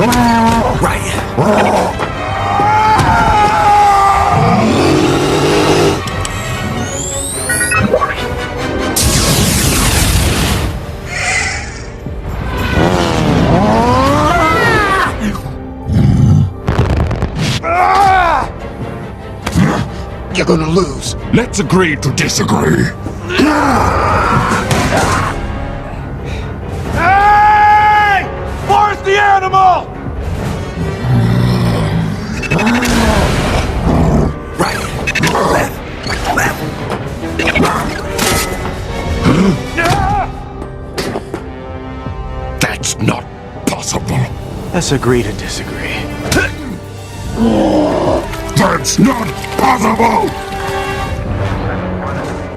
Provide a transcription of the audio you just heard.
Right. You're gonna lose. Let's agree to disagree. Hey! Where's the animal? Right. Left. Left. That's not possible. Let's agree to disagree. That's not possible!